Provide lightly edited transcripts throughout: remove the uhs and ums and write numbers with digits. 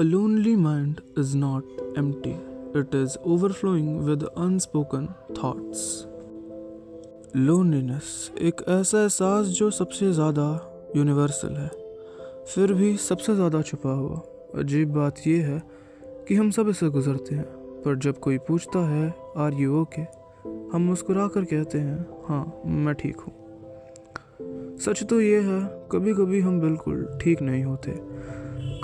A lonely mind is not empty, it is overflowing with unspoken thoughts. Loneliness एक ऐसा एहसास जो सबसे ज़्यादा यूनिवर्सल है, फिर भी सबसे ज़्यादा छुपा हुआ। अजीब बात यह है कि हम सब इसे गुजरते हैं, पर जब कोई पूछता है आर यू ओके, हम मुस्कुरा कर कहते हैं हाँ मैं ठीक हूँ। सच तो ये है, कभी कभी हम बिल्कुल ठीक नहीं होते।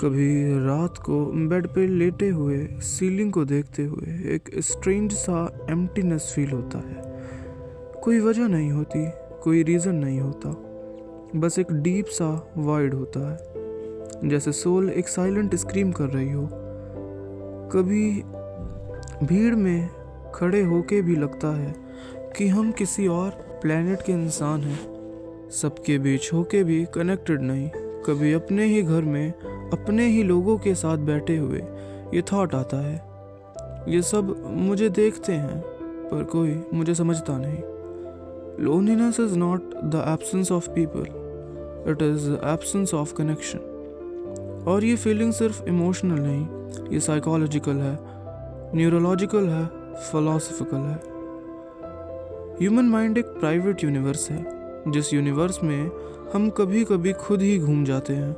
कभी रात को बेड पे लेटे हुए सीलिंग को देखते हुए एक स्ट्रेंज सा एम्प्टीनेस फील होता है। कोई वजह नहीं होती, कोई रीज़न नहीं होता, बस एक डीप सा वॉइड होता है, जैसे सोल एक साइलेंट स्क्रीम कर रही हो। कभी भीड़ में खड़े होके भी लगता है कि हम किसी और प्लेनेट के इंसान हैं, सबके बीच होके भी कनेक्टेड नहीं। कभी अपने ही घर में अपने ही लोगों के साथ बैठे हुए ये थॉट आता है, ये सब मुझे देखते हैं पर कोई मुझे समझता नहीं। Loneliness is not the absence of people, it is absence of connection. और ये फीलिंग सिर्फ इमोशनल नहीं, ये साइकोलॉजिकल है, न्यूरोलॉजिकल है, फिलोसफिकल है। ह्यूमन माइंड एक प्राइवेट यूनिवर्स है, जिस यूनिवर्स में हम कभी कभी खुद ही घूम जाते हैं।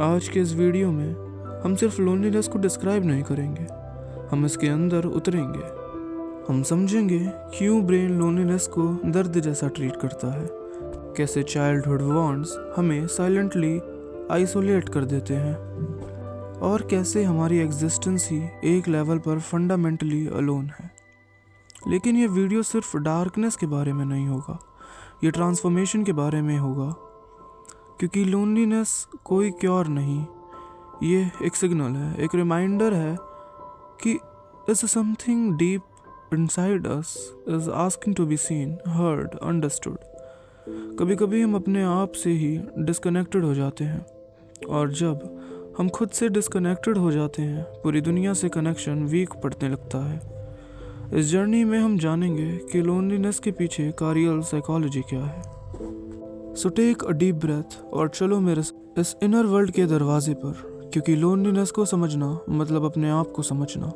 आज के इस वीडियो में हम सिर्फ लोनलीनेस को डिस्क्राइब नहीं करेंगे, हम इसके अंदर उतरेंगे। हम समझेंगे क्यों ब्रेन लोनलीनेस को दर्द जैसा ट्रीट करता है, कैसे चाइल्डहुड वॉन्ड्स हमें साइलेंटली आइसोलेट कर देते हैं, और कैसे हमारी एग्जिस्टेंस ही एक लेवल पर फंडामेंटली अलोन है। लेकिन ये वीडियो सिर्फ डार्कनेस के बारे में नहीं होगा, ये ट्रांसफॉर्मेशन के बारे में होगा, क्योंकि लोनलीनेस कोई क्योर नहीं, ये एक सिग्नल है, एक रिमाइंडर है कि is something deep inside us is asking to be seen, heard, understood. कभी कभी हम अपने आप से ही डिस्कनेक्टेड हो जाते हैं, और जब हम खुद से डिस्कनेक्टेड हो जाते हैं, पूरी दुनिया से कनेक्शन वीक पड़ने लगता है। इस जर्नी में हम जानेंगे कि लोनलीनेस के पीछे का रियल साइकोलॉजी क्या है। So take a deep breath और चलो मेरे इस इनर वर्ल्ड के दरवाजे पर, क्योंकि लोनलीनेस को समझना मतलब अपने आप को समझना।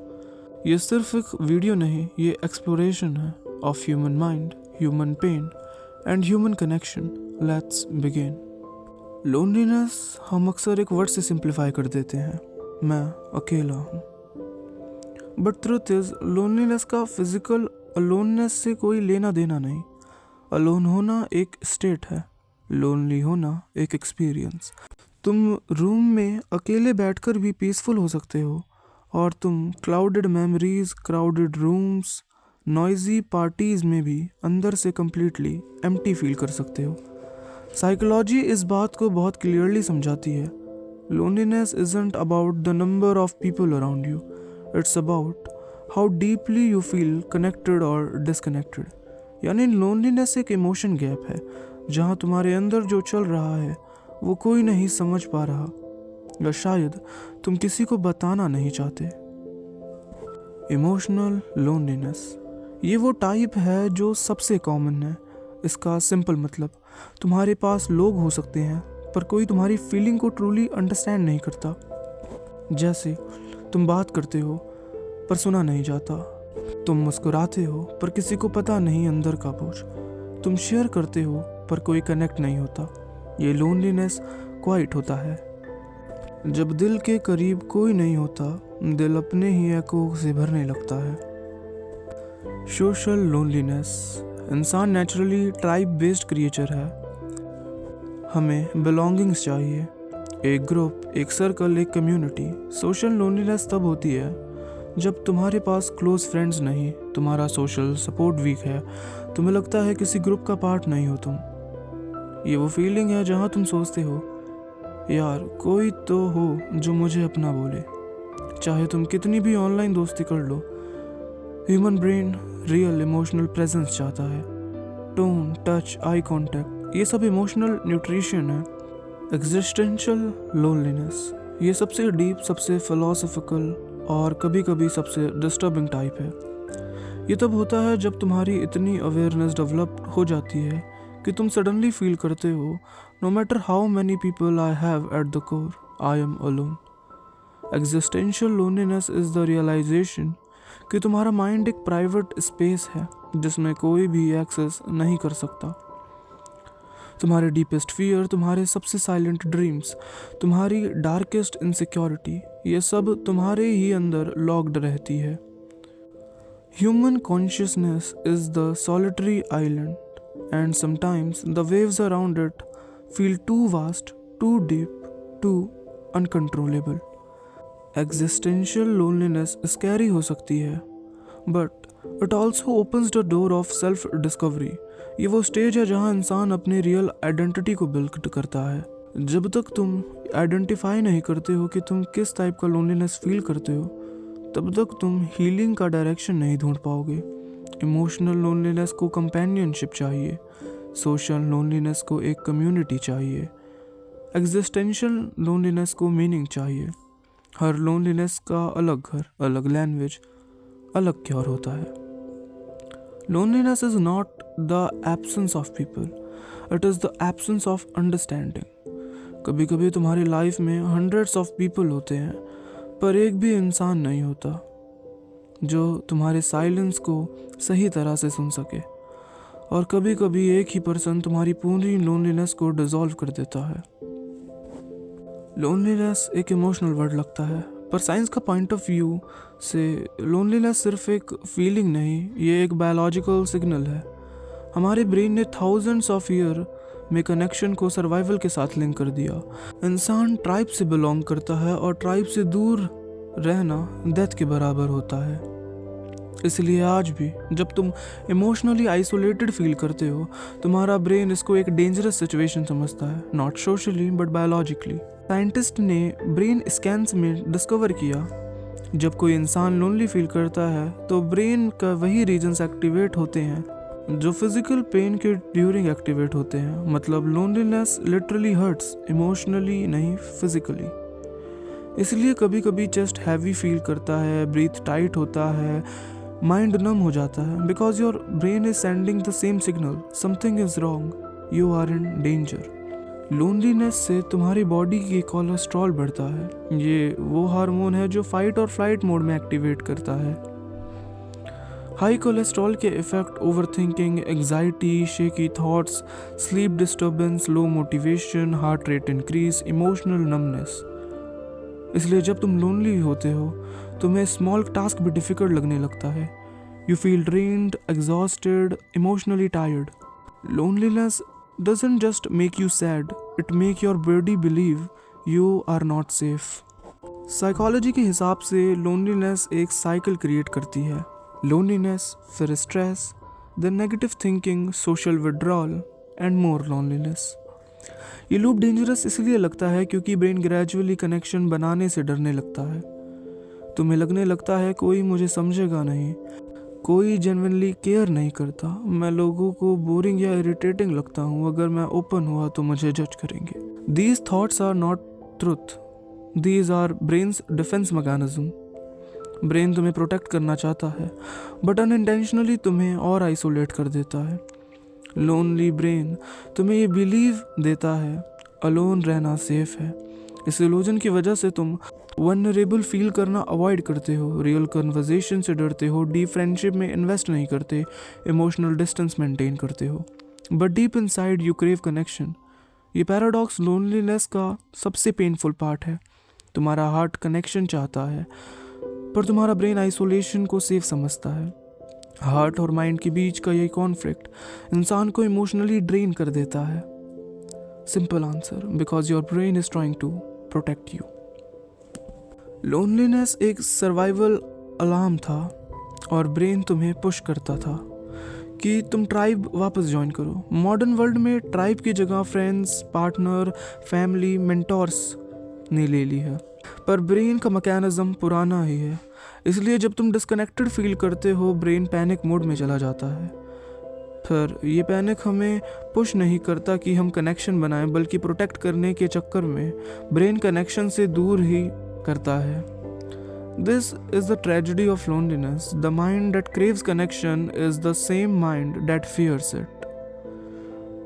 ये सिर्फ एक वीडियो नहीं, ये एक्सप्लोरेशन है of human mind, human pain and human connection. Let's begin. Loneliness हम अक्सर एक वर्ड से सिंप्लीफाई कर देते हैं, मैं अकेला हूँ। बट ट्रुथ इज लोनलीनेस का फिजिकल अलोननेस से कोई लेना देना नहीं। अलोन होना एक स्टेट है, लोनली होना एक एक्सपीरियंस। तुम रूम में अकेले बैठकर भी पीसफुल हो सकते हो, और तुम clouded memories, crowded rooms, noisy parties में भी अंदर से कम्प्लीटली एम्प्टी फील कर सकते हो। साइकोलॉजी इस बात को बहुत क्लियरली समझाती है, loneliness isn't about the number of people around you, it's about how deeply you feel connected और डिसकनेक्टेड। यानी लोनलीनेस एक इमोशन गैप है, जहाँ तुम्हारे अंदर जो चल रहा है वो कोई नहीं समझ पा रहा, या शायद तुम किसी को बताना नहीं चाहते। इमोशनल लोनलीनेस ये वो टाइप है जो सबसे कॉमन है। इसका सिंपल मतलब, तुम्हारे पास लोग हो सकते हैं पर कोई तुम्हारी फीलिंग को ट्रूली अंडरस्टैंड नहीं करता। जैसे तुम बात करते हो पर सुना नहीं जाता, तुम मुस्कुराते हो पर किसी को पता नहीं अंदर का बोझ, तुम शेयर करते हो पर कोई कनेक्ट नहीं होता। ये लोनलीनेस क्वाइट होता है। जब दिल के करीब कोई नहीं होता, दिल अपने ही एको से भरने लगता है। सोशल लोनलीनेस, इंसान नेचुरली ट्राइब बेस्ड क्रिएचर है। हमें बिलोंगिंग्स चाहिए, एक ग्रुप, एक सर्कल, एक कम्युनिटी। सोशल लोनलीनेस तब होती है जब तुम्हारे पास क्लोज फ्रेंड्स नहीं, तुम्हारा सोशल सपोर्ट वीक है, तुम्हें लगता है किसी ग्रुप का पार्ट नहीं हो तुम। ये वो फीलिंग है जहाँ तुम सोचते हो यार कोई तो हो जो मुझे अपना बोले। चाहे तुम कितनी भी ऑनलाइन दोस्ती कर लो, human brain real emotional presence चाहता है। टोन, टच, आई कांटेक्ट, ये सब इमोशनल न्यूट्रिशन है। एग्जिस्टेंशियल लोनलीनेस ये सबसे डीप, सबसे फिलोसफिकल और कभी कभी सबसे डिस्टर्बिंग टाइप है। ये तब होता है जब तुम्हारी इतनी अवेयरनेस डेवलप हो जाती है कि तुम सडनली फील करते हो no matter how many people I have at the core, I am alone. Existential loneliness is the realization कि तुम्हारा माइंड एक प्राइवेट स्पेस है जिसमें कोई भी एक्सेस नहीं कर सकता। तुम्हारे डीपेस्ट फियर, तुम्हारे सबसे साइलेंट ड्रीम्स, तुम्हारी डार्केस्ट इनसिक्योरिटी, ये सब तुम्हारे ही अंदर लॉक्ड रहती है। Human consciousness is the solitary island and sometimes the waves around it feel too vast, too deep, too uncontrollable. Existential loneliness scary हो सकती है, but it also opens the door of self discovery. ये वो stage है जहाँ इंसान अपने real identity को बिल्ड करता है। जब तक तुम आइडेंटिफाई नहीं करते हो कि तुम किस टाइप का लोनलीनेस फील करते हो, तब तक तुम हीलिंग का डायरेक्शन नहीं ढूंढ पाओगे। इमोशनल लोनलीनेस को कंपेनियनशिप चाहिए, सोशल लोनलीनेस को एक कम्युनिटी चाहिए, एग्जिस्टेंशियल लोनलीनेस को मीनिंग चाहिए। हर लोनलीनेस का अलग घर, अलग लैंग्वेज, अलग क्योर होता है। Loneliness is not the absence of people, it is the absence of understanding. कभी कभी तुम्हारी लाइफ में हंड्रेड्स ऑफ पीपल होते हैं, पर एक भी इंसान नहीं होता जो तुम्हारे साइलेंस को सही तरह से सुन सके। और कभी कभी एक ही पर्सन तुम्हारी पूरी लोनलीनेस को डिसॉल्व कर देता है। लोनलीनेस एक इमोशनल वर्ड लगता है, पर साइंस का पॉइंट ऑफ व्यू से लोनलीनेस सिर्फ एक फीलिंग नहीं, ये एक बायोलॉजिकल सिग्नल है। हमारे ब्रेन ने थाउजेंड्स ऑफ ईयर में कनेक्शन को सर्वाइवल के साथ लिंक कर दिया। इंसान ट्राइब से बिलोंग करता है और ट्राइब से दूर रहना डेथ के बराबर होता है। इसलिए आज भी जब तुम इमोशनली आइसोलेटेड फील करते हो, तुम्हारा ब्रेन इसको एक डेंजरस सिचुएशन समझता है, not socially but biologically. Scientist ने ब्रेन स्कैन्स में डिस्कवर किया जब कोई इंसान लोनली फील करता है तो ब्रेन का वही रीजन्स एक्टिवेट होते हैं जो फिजिकल पेन के ड्यूरिंग एक्टिवेट होते हैं। मतलब लोनलीनेस लिटरली हर्ट्स, इमोशनली नहीं फिजिकली। इसलिए कभी कभी चेस्ट हैवी फील करता है, ब्रीथ टाइट होता है, माइंड नम हो जाता है, because your brain is sending the same signal, something is wrong, you are in danger. Loneliness से तुम्हारी बॉडी की कोलेस्ट्रॉल बढ़ता है। ये वो हार्मोन है जो फाइट और फ्लाइट मोड में एक्टिवेट करता है। हाई कोलेस्ट्रॉल के effect overthinking, anxiety, shaky thoughts, sleep disturbance, low motivation, heart rate increase, emotional numbness. इसलिए जब तुम लोनली होते हो तुम्हें स्मॉल टास्क भी डिफिकल्ट लगने लगता है। You feel drained, exhausted, emotionally tired. Loneliness doesn't just make you sad, it make your body believe you are not safe. Psychology के हिसाब से लोनलीनेस एक साइकिल क्रिएट करती है। लोनलीनेस, फिर stress, then negative thinking, social withdrawal and more loneliness. ये loop dangerous इसलिए लगता है क्योंकि ब्रेन ग्रेजुअली कनेक्शन बनाने से डरने लगता है। तुम्हें लगने लगता है कोई मुझे समझेगा नहीं, कोई जेन्युइनली केयर नहीं करता, मैं लोगों को बोरिंग या इरिटेटिंग लगता हूँ, अगर मैं ओपन हुआ तो मुझे जज करेंगे। These thoughts are not truth, these are brain's defence mechanism. Brain तुम्हें प्रोटेक्ट करना चाहता है बट अनइंटेंशनली तुम्हें और आइसोलेट कर देता है। लोनली ब्रेन तुम्हें ये बिलीव देता है अलोन रहना सेफ है। इस इल्यूजन की वजह से तुम वनरेबल फील करना अवॉइड करते हो, रियल कन्वर्सेशन से डरते हो, डीप फ्रेंडशिप में इन्वेस्ट नहीं करते, इमोशनल डिस्टेंस मेंटेन करते हो, but deep inside you crave connection. ये पैराडॉक्स लोनलीनेस का सबसे पेनफुल पार्ट है। तुम्हारा हार्ट कनेक्शन चाहता है पर तुम्हारा ब्रेन आइसोलेशन को सेफ समझता है। हार्ट और माइंड के बीच का यही कॉन्फ्लिक्ट इंसान को इमोशनली ड्रेन कर देता है। Simple answer, because your brain is trying to protect you. Loneliness एक सर्वाइवल अलार्म था और ब्रेन तुम्हें पुश करता था कि तुम ट्राइब वापस ज्वाइन करो। मॉडर्न वर्ल्ड में ट्राइब की जगह फ्रेंड्स, पार्टनर, फैमिली, मेंटोर्स ने ले ली है, पर ब्रेन का मैकेनिज्म पुराना ही है। इसलिए जब तुम डिस्कनेक्टेड फील करते हो ब्रेन पैनिक मोड में चला जाता है। फिर ये पैनिक हमें पुश नहीं करता कि हम कनेक्शन बनाएं, बल्कि प्रोटेक्ट करने के चक्कर में ब्रेन कनेक्शन से दूर ही करता है। This is the tragedy of loneliness. The mind that craves connection is the same mind that fears it.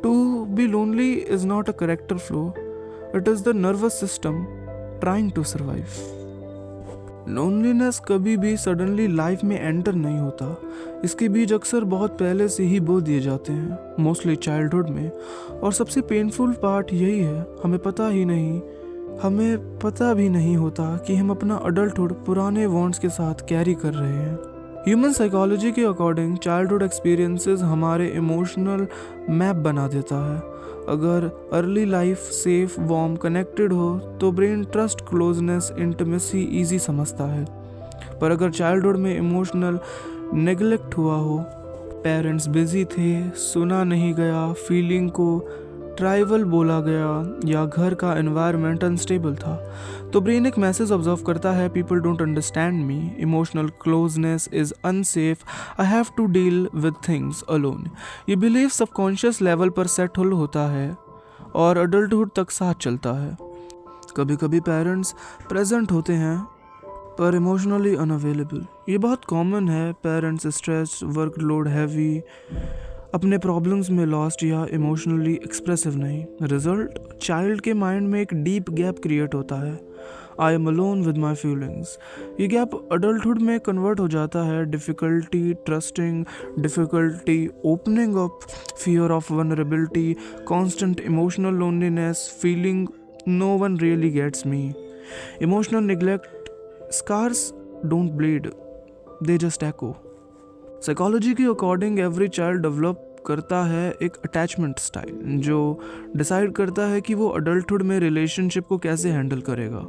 To be lonely is not a character flaw, it is the nervous system trying to survive. Loneliness कभी भी suddenly life में enter नहीं होता। इसके बीज अक्सर बहुत पहले से ही बो दिए जाते हैं, मोस्टली चाइल्डहुड में। और सबसे पेनफुल पार्ट यही है, हमें पता भी नहीं होता कि हम अपना अडल्टहुड पुराने वॉन्ट्स के साथ कैरी कर रहे हैं। ह्यूमन साइकोलॉजी के अकॉर्डिंग चाइल्डहुड एक्सपीरियंसेस हमारे इमोशनल मैप बना देता है। अगर early life safe, warm, connected हो तो brain trust, closeness, intimacy easy समझता है। पर अगर चाइल्डहुड में इमोशनल नेग्लेक्ट हुआ हो, पेरेंट्स बिजी थे, सुना नहीं गया, फीलिंग को ट्राइवल बोला गया, या घर का एनवायरनमेंट अनस्टेबल था, तो ब्रेन एक मैसेज ऑब्जर्व करता है, people don't understand me, emotional closeness is unsafe, I have to deal with things alone. ये बिलीव सबकॉन्शियस लेवल पर सेटल होता है और अडल्टहुड तक साथ चलता है। कभी कभी पेरेंट्स प्रेजेंट होते हैं पर इमोशनली अनअवेलेबल। ये बहुत कॉमन है। पेरेंट्स स्ट्रेस, वर्कलोड हैवी, अपने प्रॉब्लम्स में लॉस्ट या इमोशनली एक्सप्रेसिव नहीं। रिजल्ट, चाइल्ड के माइंड में एक डीप गैप क्रिएट होता है, I am alone with my feelings. ये गैप अडल्टहुड में कन्वर्ट हो जाता है difficulty trusting, difficulty opening up, fear of vulnerability, constant emotional loneliness, feeling no one really gets me. Emotional neglect, scars don't bleed, they just echo. Psychology के according every child develop करता है एक attachment style जो decide करता है कि वो adulthood में रिलेशनशिप को कैसे हैंडल करेगा।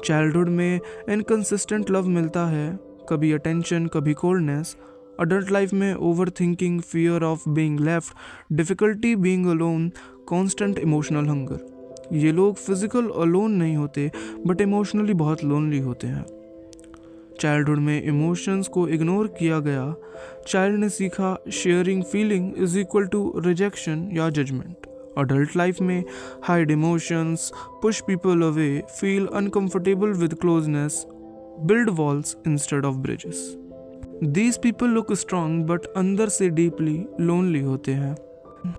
चाइल्डहुड में इनकंसिस्टेंट लव मिलता है, कभी अटेंशन, कभी कोल्डनेस। अडल्ट लाइफ में over thinking, fear of being left, difficulty being alone, constant emotional hunger. ये लोग फिजिकल अलोन नहीं होते बट इमोशनली बहुत लोनली होते हैं। चाइल्डहुड में इमोशंस को इग्नोर किया गया। चाइल्ड ने सीखा sharing feeling is equal to rejection या जजमेंट। अडल्ट लाइफ में hide emotions, push people away, feel uncomfortable with closeness, build walls instead of bridges. These people look strong but अंदर से deeply lonely होते हैं।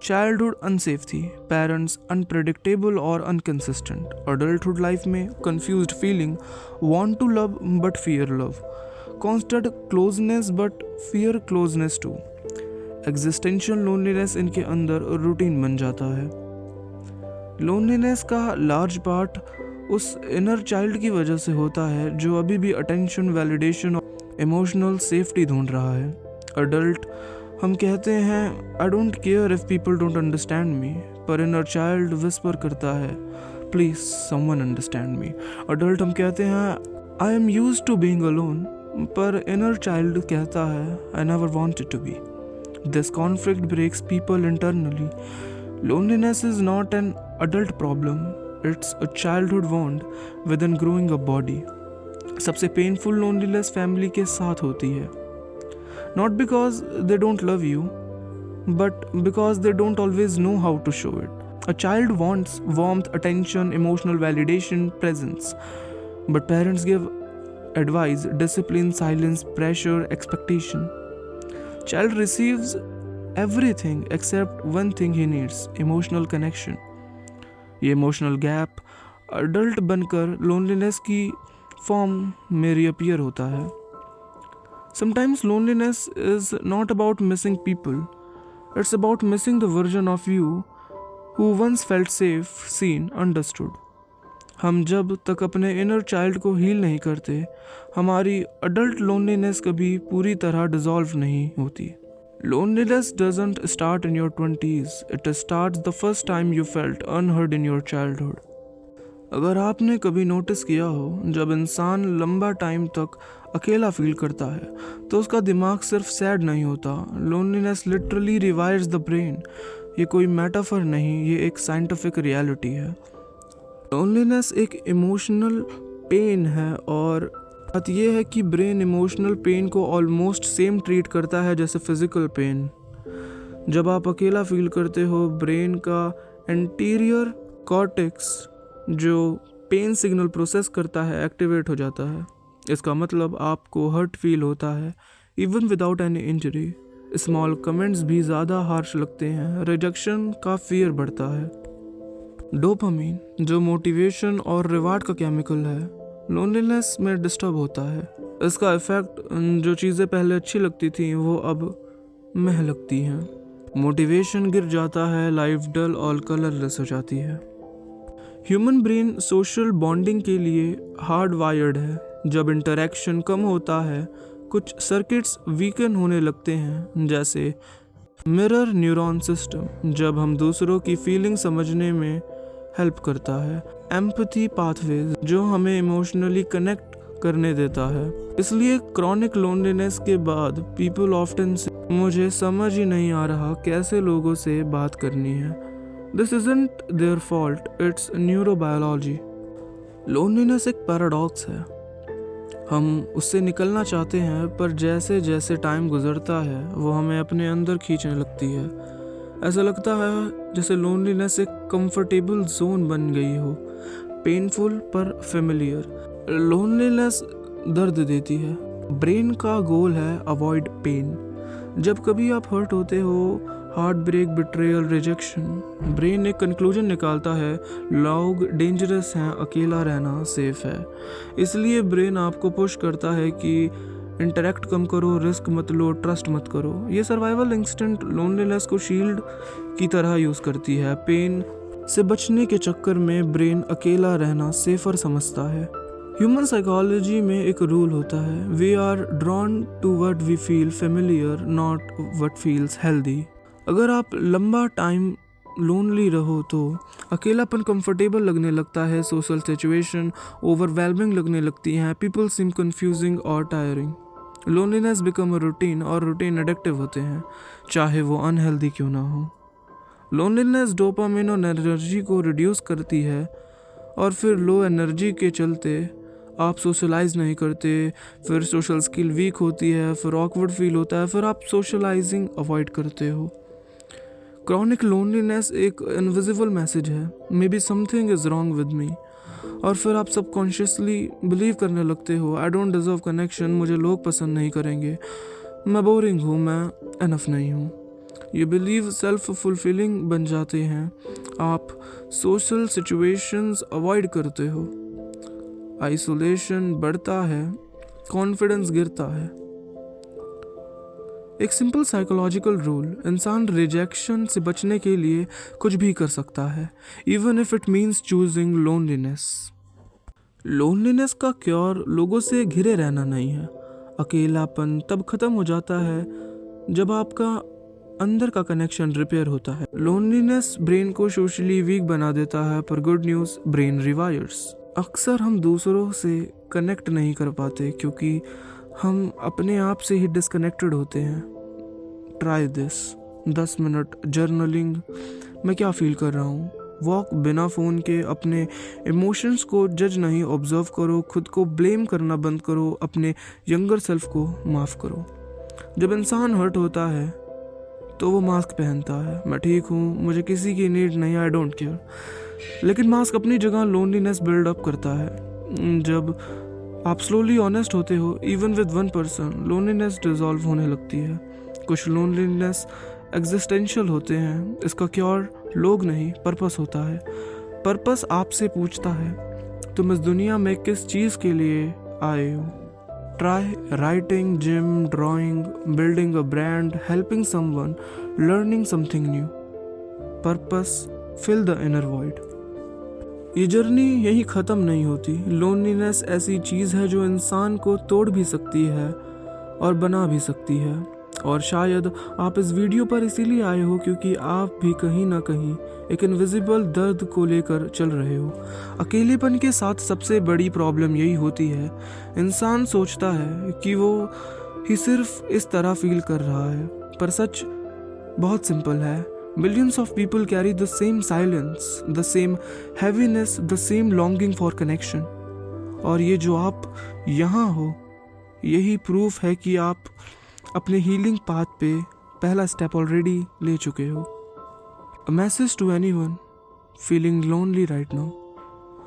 Childhood unsafe थी, parents unpredictable और inconsistent. Adulthood life में confused feeling, want to love but fear love, constant closeness but fear closeness too. Existential loneliness इनके अंदर routine बन जाता है। लोनलीनेस का लार्ज पार्ट उस इनर चाइल्ड की वजह से होता है जो अभी भी अटेंशन, वैलिडेशन और इमोशनल सेफ्टी ढूंढ रहा है। अडल्ट हम कहते हैं I don't care if people don't understand me, पर इनर चाइल्ड विस्पर करता है please someone understand me. Adult हम कहते हैं I am used to being alone, पर इनर चाइल्ड कहता है I never wanted to be. This conflict breaks people internally. Loneliness is not an adult problem, it's a childhood wound within growing up body. सबसे painful loneliness family के साथ होती है, not because they don't love you, but because they don't always know how to show it. A child wants warmth, attention, emotional validation, presence, but parents give advice, discipline, silence, pressure, expectation. Child receives everything except one thing he needs, emotional connection. ये emotional gap adult बनकर loneliness की form में reappear होता है। Sometimes loneliness is not about missing people, it's about missing the version of you who once felt safe, seen, understood. हम जब तक अपने इनर चाइल्ड को हील नहीं करते, हमारी अडल्ट लोनलीनेस कभी पूरी तरह डिसॉल्व नहीं होती। Loneliness doesn't start in your 20s, it starts the first time you felt unheard in your childhood. अगर आपने कभी नोटिस किया हो, जब इंसान लंबा टाइम तक अकेला फील करता है तो उसका दिमाग सिर्फ सैड नहीं होता। Loneliness literally rewires the brain. ये कोई मेटाफर नहीं, ये एक साइंटिफिक रियलिटी है। लोनलीनेस एक इमोशनल पेन है और बात यह है कि ब्रेन इमोशनल पेन को ऑलमोस्ट सेम ट्रीट करता है जैसे फिजिकल पेन। जब आप अकेला फील करते हो, ब्रेन का एंटीरियर कॉर्टेक्स जो पेन सिग्नल प्रोसेस करता है एक्टिवेट हो जाता है। इसका मतलब आपको हर्ट फील होता है even without any injury. Small comments भी ज़्यादा हार्श लगते हैं, रिजेक्शन का फियर बढ़ता है। डोपामिन जो मोटिवेशन और रिवार्ड का केमिकल है लोनलीनेस में डिस्टर्ब होता है। इसका इफेक्ट जो चीज़ें पहले अच्छी लगती थी वो अब मह लगती हैं। मोटिवेशन गिर जाता है, लाइफ डल और कलरलेस हो जाती है। ह्यूमन ब्रेन सोशल बॉन्डिंग के लिए हार्ड वायर्ड है। जब इंटरेक्शन कम होता है कुछ सर्किट्स वीकन होने लगते हैं, जैसे मिरर न्यूरॉन सिस्टम जब हम दूसरों की फीलिंग समझने में हेल्प करता है, एम्पैथी पाथवेज जो हमें इमोशनली कनेक्ट करने देता है। इसलिए क्रॉनिक लोनलीनेस के बाद पीपल ऑफ्टन से मुझे समझ ही नहीं आ रहा कैसे लोगों से बात करनी है। This isn't their fault, it's neurobiology. Loneliness एक पैराडॉक्स है। हम उससे निकलना चाहते हैं पर जैसे जैसे टाइम गुजरता है वो हमें अपने अंदर खींचने लगती है। ऐसा लगता है जैसे लोनलीनेस एक कंफर्टेबल जोन बन गई हो, पेनफुल पर फेमिलियर। लोनलीनेस दर्द देती है। ब्रेन का गोल है अवॉइड पेन। जब कभी आप हर्ट होते हो, heartbreak, betrayal, rejection, brain एक कंक्लूजन निकालता है, लोग डेंजरस हैं, अकेला रहना सेफ है। इसलिए ब्रेन आपको पुश करता है कि इंटरेक्ट कम करो, रिस्क मत लो, ट्रस्ट मत करो। ये सर्वाइवल इंस्टिंक्ट लोनलीनेस को शील्ड की तरह यूज़ करती है। पेन से बचने के चक्कर में ब्रेन अकेला रहना सेफर समझता है। ह्यूमन साइकोलॉजी में एक रूल होता है, we are drawn to what we feel familiar, not what feels healthy. अगर आप लंबा टाइम लोनली रहो तो अकेलापन कंफर्टेबल लगने लगता है, सोशल सिचुएशन ओवरवेलमिंग लगने लगती हैं, पीपल सीम कंफ्यूजिंग और tiring. Loneliness become a routine और रूटीन एडिक्टिव होते हैं, चाहे वो अनहेल्दी क्यों ना हो। लोनलीनेस डोपामिन और एनर्जी को रिड्यूस करती है और फिर लो एनर्जी के चलते आप सोशलाइज नहीं करते, फिर सोशल स्किल वीक होती है, फिर ऑकवर्ड फील होता है, फिर आप सोशलाइजिंग अवॉइड करते हो। क्रॉनिक लोनलीनेस एक इनविजिबल मैसेज है, may be something is wrong with me, और फिर आप सबकॉन्शियसली बिलीव करने लगते हो, आई डोंट डिजर्व कनेक्शन, मुझे लोग पसंद नहीं करेंगे, मैं बोरिंग हूँ, मैं एनफ नहीं हूँ। ये बिलीव सेल्फ फुलफिलिंग बन जाते हैं। आप सोशल सिचुएशंस अवॉइड करते हो, आइसोलेशन बढ़ता है, कॉन्फिडेंस गिरता है। एक सिंपल साइकोलॉजिकल रूल, इंसान रिजेक्शन से बचने के लिए कुछ भी कर सकता है, even if it means choosing loneliness. Loneliness का क्योर लोगों से घिरे रहना नहीं है। अकेलापन तब खत्म हो जाता है जब आपका अंदर का कनेक्शन रिपेयर होता है। लोनलीनेस ब्रेन को सोशली वीक बना देता है, पर गुड न्यूज़, ब्रेन रिवायर्स। अक्सर हम दूसरों से कनेक्ट नहीं कर पाते क्योंकि हम अपने आप से ही डिस्कनेक्टेड होते हैं। ट्राई दिस, 10 मिनट जर्नलिंग, मैं क्या फील कर रहा हूँ। वॉक बिना फ़ोन के, अपने इमोशंस को जज नहीं, ऑब्जर्व करो, खुद को ब्लेम करना बंद करो, अपने यंगर सेल्फ को माफ़ करो। जब इंसान हर्ट होता है तो वो मास्क पहनता है, मैं ठीक हूँ, मुझे किसी की नीड नहीं, आई डोंट केयर। लेकिन मास्क अपनी जगह लोनलीनेस बिल्ड अप करता है। जब आप स्लोली ऑनेस्ट होते हो, even with one person, loneliness dissolve होने लगती है। कुछ लोनलीनेस एग्जिस्टेंशियल होते हैं, इसका क्योर लोग नहीं, पर्पस होता है। पर्पस आपसे पूछता है, तुम इस दुनिया में किस चीज़ के लिए आए हो। Try writing, gym, drawing, building a brand, helping someone, learning something new. Purpose fill the inner void. ये जर्नी यहीं ख़त्म नहीं होती। लोनलीनेस ऐसी चीज़ है जो इंसान को तोड़ भी सकती है और बना भी सकती है। और शायद आप इस वीडियो पर इसीलिए आए हो क्योंकि आप भी कहीं ना कहीं एक इनविजिबल दर्द को लेकर चल रहे हो। अकेलेपन के साथ सबसे बड़ी प्रॉब्लम यही होती है, इंसान सोचता है कि वो ही सिर्फ इस तरह फील कर रहा है, पर सच बहुत सिंपल है। Millions of people carry the same silence, the same heaviness, the same longing for connection. और ये जो आप यहाँ हो, यही प्रूफ है कि आप अपने हीलिंग पाथ पे पहला स्टेप ऑलरेडी ले चुके हो। A message to anyone feeling lonely right now.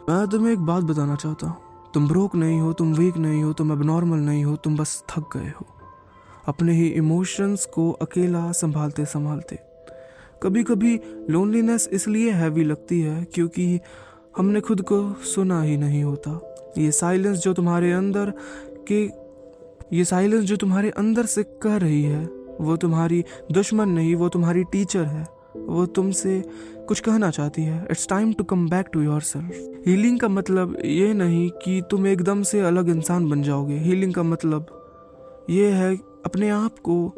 मैं तुम्हें एक बात बताना चाहता हूँ, तुम ब्रोक नहीं हो, तुम वीक नहीं हो, तुम एबनॉर्मल नहीं हो, तुम बस थक गए हो अपने ही इमोशंस को अकेला संभालते संभालते। कभी कभी लोनलीनेस इसलिए हैवी लगती है क्योंकि हमने खुद को सुना ही नहीं होता। ये साइलेंस जो तुम्हारे अंदर के ये साइलेंस जो तुम्हारे अंदर से कह रही है, वो तुम्हारी दुश्मन नहीं, वो तुम्हारी टीचर है। वो तुमसे कुछ कहना चाहती है। It's time to come back to yourself. Healing का मतलब ये नहीं कि तुम एकदम से अलग इंसान बन जाओगे। हीलिंग का मतलब ये है अपने आप को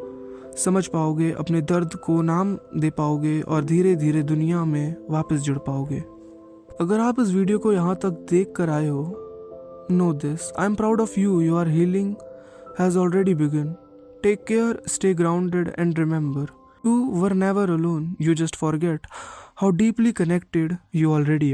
समझ पाओगे, अपने दर्द को नाम दे पाओगे और धीरे धीरे दुनिया में वापस जुड़ पाओगे। अगर आप इस वीडियो को यहाँ तक देख कर आए हो, know this, I am proud of you. Your healing has already begun. Take care, stay grounded, and remember, you were never alone. You just forget how deeply connected you already are.